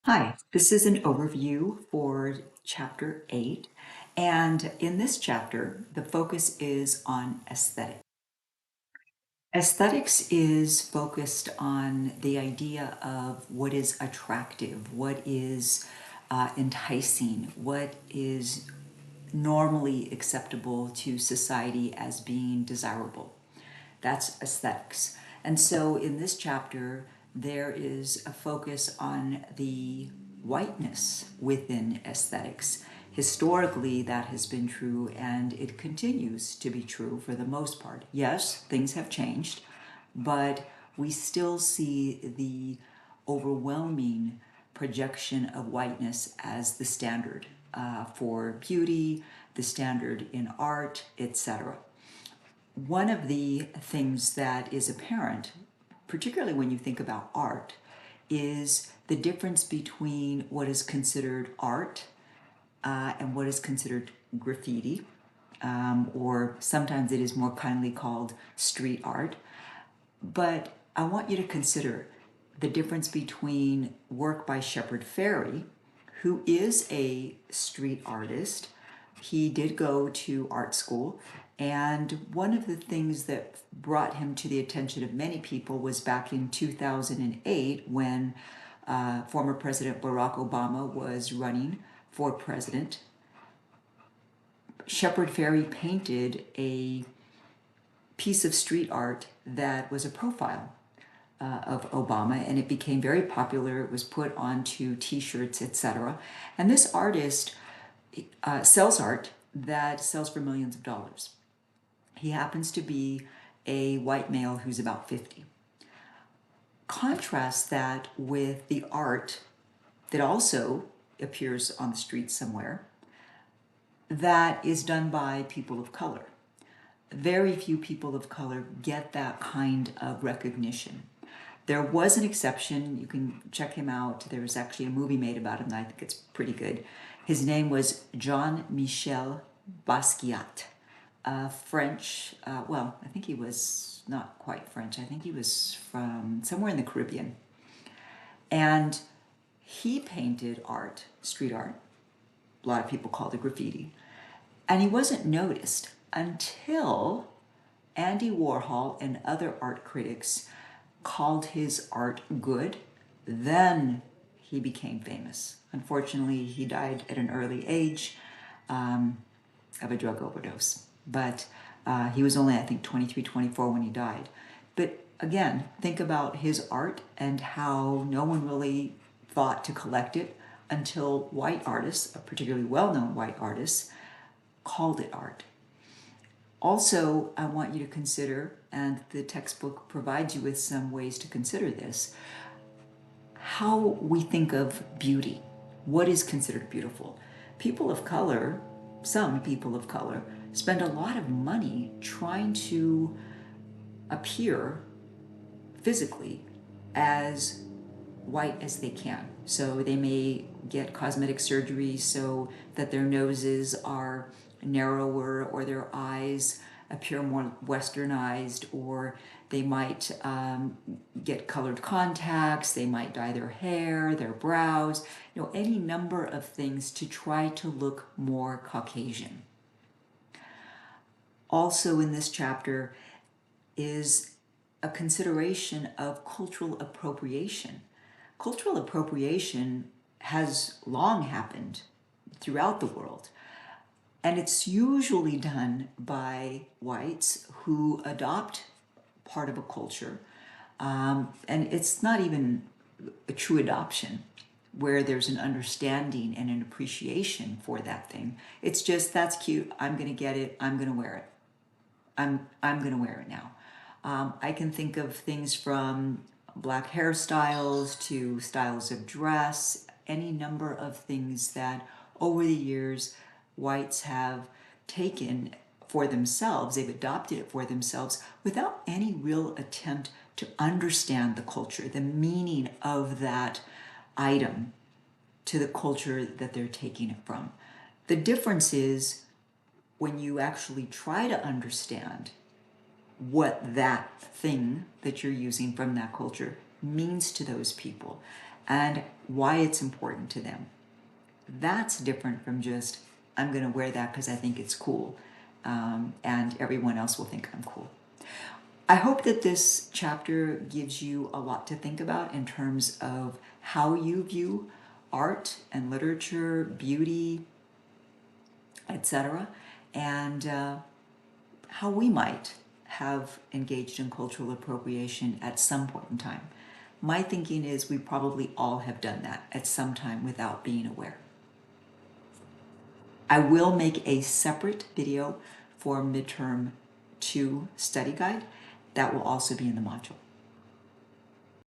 Hi, this is an overview for chapter 8. And in this chapter, the focus is on aesthetic. Aesthetics is focused on the idea of what is attractive, what is enticing, what is normally acceptable to society as being desirable. That's aesthetics. And so in this chapter, there is a focus on the whiteness within aesthetics. Historically, that has been true, and it continues to be true for the most part. Yes, things have changed, but we still see the overwhelming projection of whiteness as the standard for beauty, the standard in art, etc. One of the things that is apparent, particularly when you think about art, is the difference between what is considered art and what is considered graffiti, or sometimes it is more kindly called street art. But I want you to consider the difference between work by Shepard Fairey, who is a street artist. He did go to art school, and one of the things that brought him to the attention of many people was back in 2008 when former President Barack Obama was running for president. Shepard Fairey painted a piece of street art that was a profile of Obama, and it became very popular. It was put onto t-shirts, etc. And this artist sells art that sells for millions of dollars. He happens to be a white male who's about 50. Contrast that with the art that also appears on the street somewhere that is done by people of color. Very few people of color get that kind of recognition. There was an exception. You can check him out. There's actually a movie made about him, and I think it's pretty good. His name was Jean-Michel Basquiat, French. Well, I think he was not quite French. I think he was from somewhere in the Caribbean. And he painted art, street art. A lot of people called it graffiti. And he wasn't noticed until Andy Warhol and other art critics called his art good. Then he became famous. Unfortunately, he died at an early age of a drug overdose. But he was only, I think, 23, 24 when he died. But again, think about his art and how no one really thought to collect it until white artists, a particularly well-known white artists, called it art. Also, I want you to consider, and the textbook provides you with some ways to consider this, how we think of beauty. What is considered beautiful? People of color, some people of color, spend a lot of money trying to appear physically as white as they can. So they may get cosmetic surgery so that their noses are narrower or their eyes appear more westernized, or they might get colored contacts, they might dye their hair, their brows, any number of things to try to look more Caucasian. Also in this chapter is a consideration of cultural appropriation. Cultural appropriation has long happened throughout the world, and it's usually done by whites who adopt part of a culture, and it's not even a true adoption where there's an understanding and an appreciation for that thing. It's just, that's cute, I'm going to get it, I'm going to wear it. I'm going to wear it now. I can think of things from black hairstyles to styles of dress, any number of things that over the years whites have taken for themselves. They've adopted it for themselves without any real attempt to understand the culture, the meaning of that item to the culture that they're taking it from. The difference is when you actually try to understand what that thing that you're using from that culture means to those people. and why it's important to them. That's different from just, I'm going to wear that because I think it's cool, and everyone else will think I'm cool. I hope that this chapter gives you a lot to think about in terms of how you view art and literature, beauty, etc., and how we might have engaged in cultural appropriation at some point in time. My thinking is we probably all have done that at some time without being aware. I will make a separate video for midterm 2 study guide that will also be in the module.